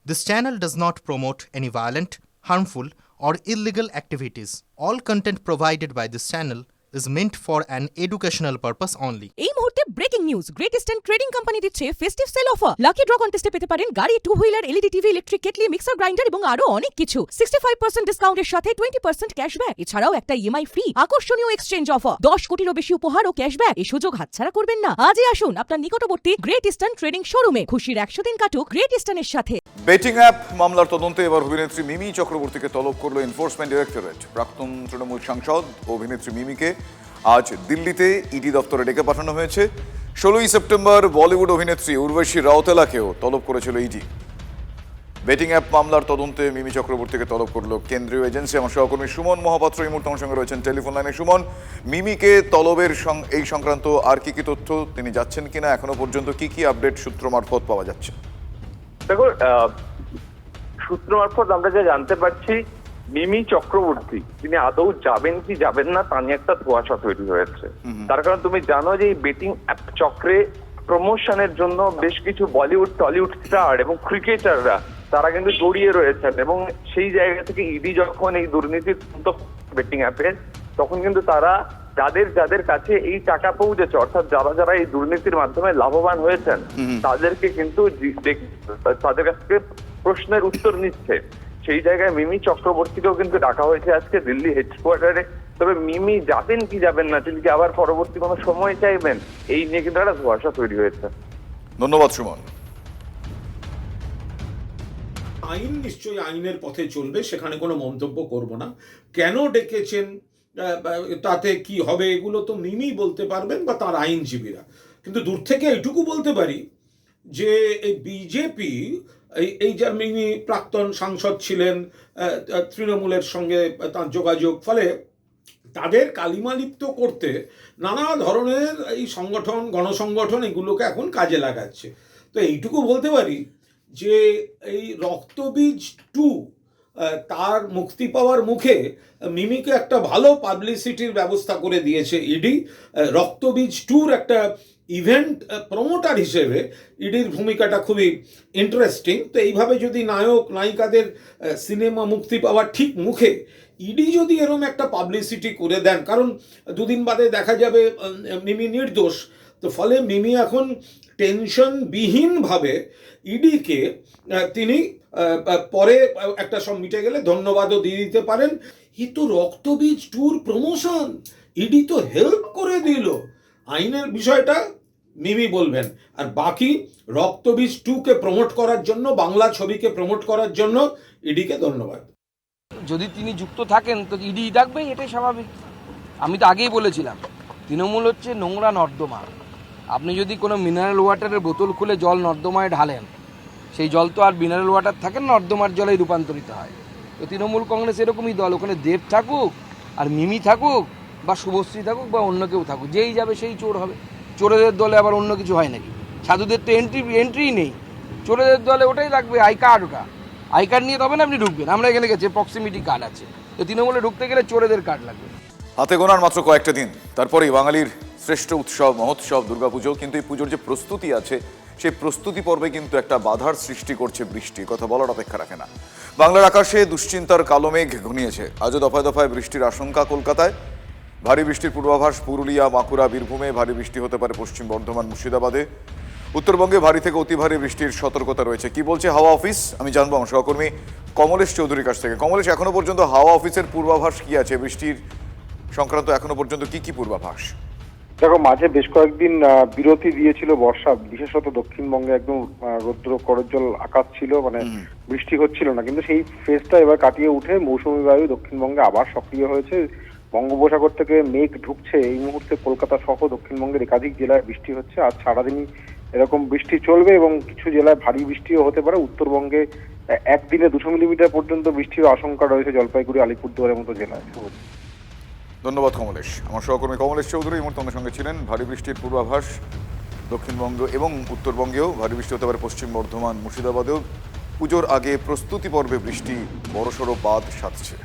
This channel does not promote any violent, harmful, or illegal activities. All content provided by this channel is meant for an educational purpose only. এই মুহূর্তে breaking news, great eastern trading company দিচ্ছে festive sale offer. Lucky draw কন্টেস্টে পেতে পারেন গাড়ি, 2 wheeler, LED TV, electric kettle, mixer grinder এবং আরো অনেক কিছু। 65% ডিসকাউন্টের সাথে 20% ক্যাশব্যাক, এছাড়াও একটা ইএমআই ফ্রি। আকর্ষণীয় এক্সচেঞ্জ অফার, 10 কোটিরও বেশি উপহার ও ক্যাশব্যাক। এই সুযোগ হাতছাড়া করবেন না। আজই আসুন আপনার নিকটবর্তী গ্রেট ইস্টার্ন ট্রেডিং শোরুমে। খুশির 100 দিন কাটুক গ্রেট ইস্টার্নের সাথে। বেটিং অ্যাপ মামলার তদন্তে এবার অভিনেত্রী মিমি চক্রবর্তীকে তলব করল এনফোর্সমেন্ট ডিরেক্টরেট। প্রাক্তন তৃণমূল সাংসদ অভিনেত্রী মিমিকে আজ দিল্লিতে ইডি দপ্তরে ডেকে পাঠানো হয়েছে। 16ই সেপ্টেম্বর বলিউড অভিনেত্রী উর্বশী রাউতেলাকেও তলব করেছিল ইডি। বেটিং অ্যাপ মামলার তদন্তে মিমি চক্রবর্তীকে তলব করল কেন্দ্রীয় এজেন্সি। আমার সহকর্মী সুমন মহাপাত্র এই মুহূর্তে আমার সঙ্গে রয়েছেন টেলিফোন লাইনে। সুমন, মিমিকে তলবের এই সংক্রান্ত আর কি তথ্য, তিনি যাচ্ছেন কিনা, এখনো পর্যন্ত কি কি আপডেট সূত্র মারফত পাওয়া যাচ্ছে? দেখো, সূত্র মারফত আমরা যা জানতে পারছি, মিমি চক্রবর্তী তিনি আদৌ যাবেন কি যাবেন না তা নিয়ে একটা ধোঁয়াশা তৈরি হয়েছে। তার কারণ তুমি জানো যে এই বেটিং অ্যাপ চক্রে প্রমোশনের জন্য বেশ কিছু বলিউড, টলিউড স্টার এবং ক্রিকেটাররা তারা কিন্তু জড়িয়ে রয়েছেন, এবং সেই জায়গা থেকে ইডি যখন এই দুর্নীতির বেটিং অ্যাপের, তখন কিন্তু তারা যাদের যাদের কাছে এই টাকা পৌঁছেছে, অর্থাৎ যারা যারা এই দুর্নীতির মাধ্যমে লাভবান হয়েছেন, তাদেরকে কিন্তু তাদের কাছ থেকে প্রশ্নের উত্তর নিচ্ছে। সেই জায়গায় মিমি চক্রবর্তীকেও কিন্তু ডাকা হয়েছে আজকে দিল্লি হেডকোয়ার্টারে। তবে মিমি যাবেন কি যাবেন না, তিনি কি আবার পরবর্তী কোনো সময় চাইবেন, এই নিয়ে কিন্তু একটা ধোঁয়াশা তৈরি হয়েছে। ধন্যবাদ সুমন। আইন নিশ্চয়ই আইনের পথে চলবে, সেখানে কোনো মন্তব্য করব না। কেন ডেকেছেন, তাতে কি হবে, এগুলো তো মিমি বলতে পারবেন বা তার আইনজীবীরা। কিন্তু দূর থেকে এইটুকু বলতে পারি যে এই বিজেপি, এই যার মিমি প্রাক্তন সাংসদ ছিলেন, তৃণমূলের সঙ্গে তার যোগাযোগ, ফলে তাদের কালিমালিপ্ত করতে নানা ধরনের এই সংগঠন, গণসংগঠন এগুলোকে এখন কাজে লাগাচ্ছে। তো এইটুকু বলতে পারি যে এই রক্তবীজ 2 তার মুক্তি পাওয়ার মুখে মিমিকে একটা ভালো পাবলিসিটির ব্যবস্থা করে দিয়েছে ইডি। রক্তবীজ 2-র একটা ইভেন্ট প্রমোটার হিসেবে ইডির ভূমিকাটা খুবই ইন্টারেস্টিং। তো এইভাবে যদি নায়ক নায়িকাদের সিনেমা মুক্তি পাওয়ার ঠিক মুখে ইডি যদি এরকম একটা পাবলিসিটি করে দেন, কারণ দুদিন বাদে দেখা যাবে মিমি নির্দোষ, তো ফলে মিমি এখন টেনশনবিহীনভাবে ইডিকে তিনি পরে একটা সব মিটে গেলে ধন্যবাদও দিয়ে দিতে পারেন। এ তো রক্তবীজ 2-র প্রমোশন, ইডি তো হেল্প করে দিল। আইনের বিষয়টা মিমি বলবেন, আর বাকি রক্তবীজ 2-কে প্রমোট করার জন্য, বাংলা ছবিকে প্রমোট করার জন্য ইডিকে ধন্যবাদ। যদি তিনি যুক্ত থাকেন তো ইডি ডাকবে, এটাই স্বাভাবিক। আমি তো আগেই বলেছিলাম, তৃণমূল হচ্ছে নোংরা নর্দমা। আপনি যদি কোনো মিনারেল ওয়াটারের বোতল খুলে জল নর্দমায় ঢালেন, সেই জল তো আর মিনারেল ওয়াটার থাকে না, নর্দমার জলেই রূপান্তরিত হয়। তো তৃণমূল কংগ্রেস এরকমই দল, ওখানে দেব থাকুক আর মিমি থাকুক বা শুভশ্রী থাকুক বা অন্য কেউ থাকুক, যেই যাবে সেই চোর হবে। চোরেদের দলে আবার অন্য কিছু হয় নাকি? সাধুদের তো এন্ট্রি নেই, চোরেদের দলে ওটাই লাগবে, আই কার্ড। ওটা আই কার্ড নিয়ে তবে না আপনি ঢুকবেন। আমরা এখানে গেছি, প্রক্সিমিটি কার্ড আছে, তো তৃণমূলে ঢুকতে গেলে চোরেদের কার্ড লাগবে। হাতে গোনার মাত্র কয়েকটা দিন, তারপরেই বাঙালির শ্রেষ্ঠ উৎসব মহোৎসব দুর্গাপুজো। কিন্তু এই পুজোর যে প্রস্তুতি আছে, সেই প্রস্তুতি পর্বে কিন্তু একটা বাধার সৃষ্টি করছে বৃষ্টি। কথা বলার অপেক্ষা রাখে না। বাংলার আকাশে দুশ্চিন্তার কালো মেঘ ঘনিয়েছে। আজও দফায় দফায় বৃষ্টির আশঙ্কা কলকাতায়। ভারী বৃষ্টির পূর্বাভাস পুরুলিয়া, বাঁকুড়া, বীরভূমে। ভারী বৃষ্টি হতে পারে পশ্চিম বর্ধমান, মুর্শিদাবাদে। উত্তরবঙ্গে ভারী থেকে অতি ভারী বৃষ্টির সতর্কতা রয়েছে। কি বলছে হাওয়া অফিস, আমি জানবো আমার সহকর্মী কমলেশ চৌধুরীর কাছ থেকে। কমলেশ, এখনো পর্যন্ত হাওয়া অফিসের পূর্বাভাস কি আছে? বৃষ্টির সংক্রান্ত এখনো পর্যন্ত কি কি পূর্বাভাস? দেখো, মাঝে বেশ কয়েকদিন বিরতি দিয়েছিল বর্ষা, বিশেষত দক্ষিণবঙ্গে একদম রৌদ্র করজ্জ্বল আকাশ ছিল, মানে বৃষ্টি হচ্ছিল না। কিন্তু সেই ফেজটা এবার কাটিয়ে উঠে মৌসুমী বায়ু দক্ষিণবঙ্গে আবার সক্রিয় হয়েছে। বঙ্গোপসাগর থেকে মেঘ ঢুকছে। এই মুহূর্তে কলকাতা সহ দক্ষিণবঙ্গের একাধিক জেলায় বৃষ্টি হচ্ছে। আজ সারাদিনই এরকম বৃষ্টি চলবে এবং কিছু জেলায় ভারী বৃষ্টিও হতে পারে। উত্তরবঙ্গে একদিনে 200 মিলিমিটার পর্যন্ত বৃষ্টির আশঙ্কা রয়েছে জলপাইগুড়ি, আলিপুরদুয়ারের মতো জেলায়। ধন্যবাদ কমলেশ। আমার সহকর্মী কমলেশ চৌধুরী এই মুহূর্তে আমাদের সঙ্গে ছিলেন। ভারী বৃষ্টির পূর্বাভাস দক্ষিণবঙ্গ এবং উত্তরবঙ্গেও ভারী বৃষ্টি হতে পারে পশ্চিম বর্ধমান, মুর্শিদাবাদেও। পুজোর আগে প্রস্তুতি পর্বে বৃষ্টি বড়সড় বাদ সাধছে।